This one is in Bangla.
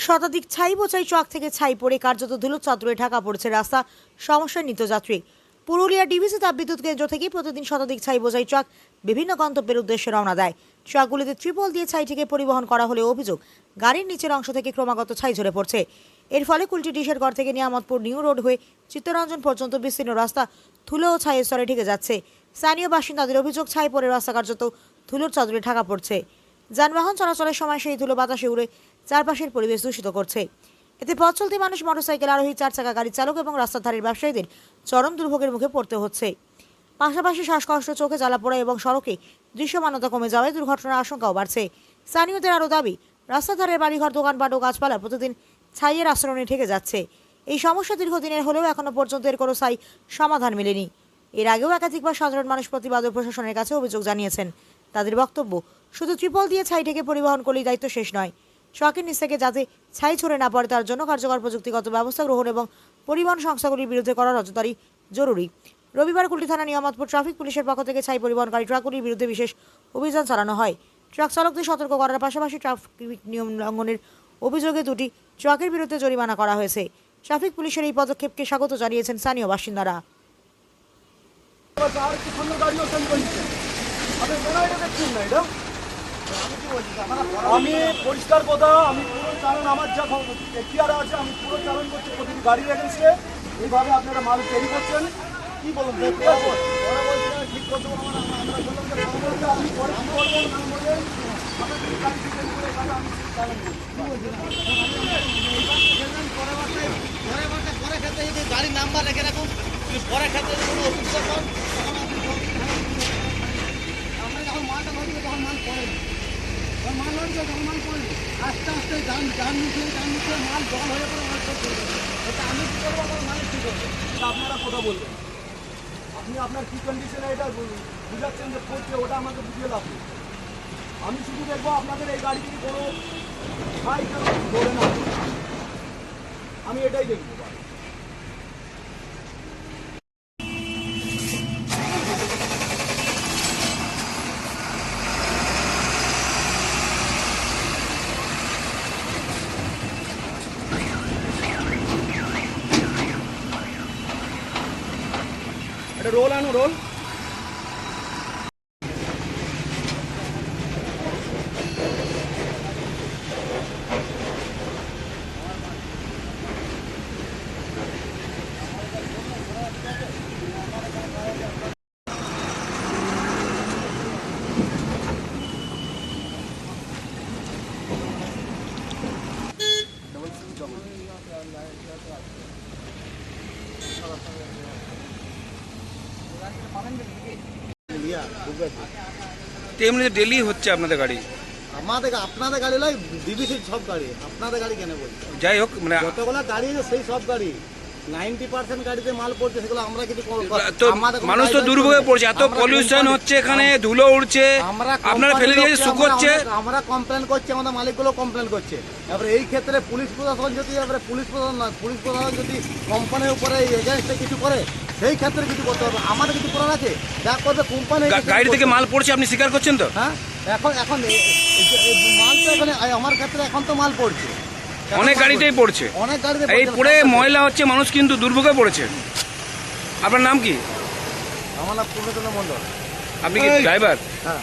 শতাধিক ছাই বোঝাই ট্রাক থেকে ছাই পড়ে কার্যত ধুলোচ্ছাদরে ঢাকা পড়েছে রাস্তা, সমস্যায় নিত্যযাত্রী। পুরুলিয়া ডিভিসি তাপবিদ্যুৎ কেন্দ্র থেকে প্রতিদিন শতাধিক ছাই বোঝাই ট্রাক বিভিন্ন গন্তব্যের উদ্দেশ্যে রওনা দেয়। ট্রাকগুলিতে ত্রিপল দিয়ে ছাইটিকে পরিবহন করা হলেও অভিযোগ, গাড়ির নিচের অংশ থেকে ক্রমাগত ছাই ঝরে পড়ছে। এর ফলে কুলটি ডিশেরগড় থেকে নিয়ামতপুর নিউ রোড হয়ে চিত্তরঞ্জন পর্যন্ত বিস্তীর্ণ রাস্তা ধুলো ও ছাইয়ের স্তরে ঢেকে যাচ্ছে। স্থানীয় বাসিন্দাদের অভিযোগ, ছাই পড়ে রাস্তা কার্যত ধুলোর চাদরে ঢাকা পড়ছে। যানবাহন চলাচলের সময় সেই ধুলো বাতাসে উড়ে চারপাশের পরিবেশ দূষিত করছে। এতে পথ চলতি মানুষ, মোটরসাইকেল আরোহী, চার চাকা গাড়ির চালক এবং রাস্তার ধারের ব্যবসায়ীদের চরম দুর্ভোগের মুখে পড়তে হচ্ছে। পাশাপাশি শ্বাসকষ্ট, চোখে জ্বালাপোড়া এবং সড়কে দৃশ্যমানতা কমে যাওয়ায় দুর্ঘটনার আশঙ্কাও বাড়ছে। স্থানীয়দের আরও দাবি, রাস্তার ধারের বাড়িঘর, দোকানপাট ও গাছপালা প্রতিদিন ছাইয়ের আস্তরণে ঠেকে যাচ্ছে। এই সমস্যা দীর্ঘদিনের হলেও এখনও পর্যন্ত এর কোনো স্থায়ী সমাধান মেলেনি। এর আগেও একাধিকবার সাধারণ মানুষ প্রতিবাদ ও প্রশাসনের কাছে অভিযোগ জানিয়েছেন। তাদের বক্তব্য, শুধু ত্রিপল দিয়ে ছাই ঢেকে পরিবহন করলেই দায়িত্ব শেষ নয়, ট্রাকের নিচ থেকে যাতে ছাই ছড়ে না পড়ে তার জন্য কার্যকর প্রযুক্তিগত ব্যবস্থা গ্রহণ এবং পরিবহন সংস্থাগুলির বিরুদ্ধে করা নজরদারি জরুরি। রবিবার কুলটি থানা নিয়ামতপুর ট্রাফিক পুলিশের পক্ষ থেকে ছাই পরিবহনকারী ট্রাকগুলির বিরুদ্ধে বিশেষ অভিযান চালানো হয়। ট্রাক চালকদের সতর্ক করার পাশাপাশি ট্রাফিক নিয়ম লঙ্ঘনের অভিযোগে দুটি ট্রাকের বিরুদ্ধে জরিমানা করা হয়েছে। ট্রাফিক পুলিশের এই পদক্ষেপকে স্বাগত জানিয়েছেন স্থানীয় বাসিন্দারা। আমি পরিষ্কার কথা, আমি পুরো চালান, আমার যা এখতিয়ার আছে আমি পুরো চালান করছি প্রতিটি গাড়ির এগেন্সে। এইভাবে আপনারা মাল তৈরি করছেন, কি বলুন? ঠিক আছে, ওরা বলছে ঠিক করতে আমরা বললাম যে আমি পরে কী করবো না বলে আমাদের গাড়ি ডিজাইন করে তাহলে আমি চালান পরে ক্ষেত্রে যদি গাড়ির নাম্বার রেখে রাখুন, পরে ক্ষেত্রে যদি কোনো অসুবিধা পান আমরা যখন মালটা ধরি তখন মাল পড়ে মাল ধরছে তখন মাল পড়ে আস্তে আস্তে যান মিশিয়ে মাল জল হয়ে পড়ে মাল সব করে দেবে। এটা আমি কী করবো, আমার মালিক কী করবো? আপনারা কথা বলবেন, আপনি আপনার কী কন্ডিশনে এটা বুঝাচ্ছেন যে পড়ছে, ওটা আমাকে বুঝিয়ে লাভ নেই। আমি শুধু দেখবো আপনাদের এই গাড়ি থেকে কোনো ছাই কেন ধরে না, আমি এটাই দেখবো। এটা রোল আনো, রোল। এমনি ডেলি হচ্ছে আপনাদের গাড়ি? আপনাদের গাড়ি নয়, ডিবিসির সব গাড়ি। আপনাদের গাড়ি কেন বলছে? যাই হোক, মানে যতগুলো গাড়ি আছে সেই সব গাড়ি 90% গাড়িতে মাল পড়ছে, সেগুলো আমরা কিছু তো মানুষ তো দুর্ভোগে পড়ছে, এত পলিউশন হচ্ছে, এখানে ধুলো উড়ছে, আপনারা ফেলে দিয়ে শুকোচ্ছে। আমরা কমপ্লেন করছি, আমাদের মালিকগুলো কমপ্লেন করছে। এবারে এই ক্ষেত্রে পুলিশ প্রশাসন যদি পুলিশ প্রশাসন যদি কোম্পানির উপরে এগেন্স্টে কিছু করে, সেই ক্ষেত্রে কিছু করতে হবে। আমাদের কিছু করার আছে, যা করবে কোম্পানি। গাড়ি থেকে মাল পড়ছে, আপনি স্বীকার করছেন তো? হ্যাঁ, এখন মাল তো এখানে আমার ক্ষেত্রে এখন তো মাল পড়ছে, অনেক গাড়িতেই পড়ছে। অনেক গাড়িতে এই পড়ে ময়লা হচ্ছে, মানুষ কিন্তু দুর্ভোগে পড়েছে। আপনার নাম কি? আমার নাম পূর্ণচন্দ্র মন্ডল। আপনি কি ড্রাইভার? হ্যাঁ।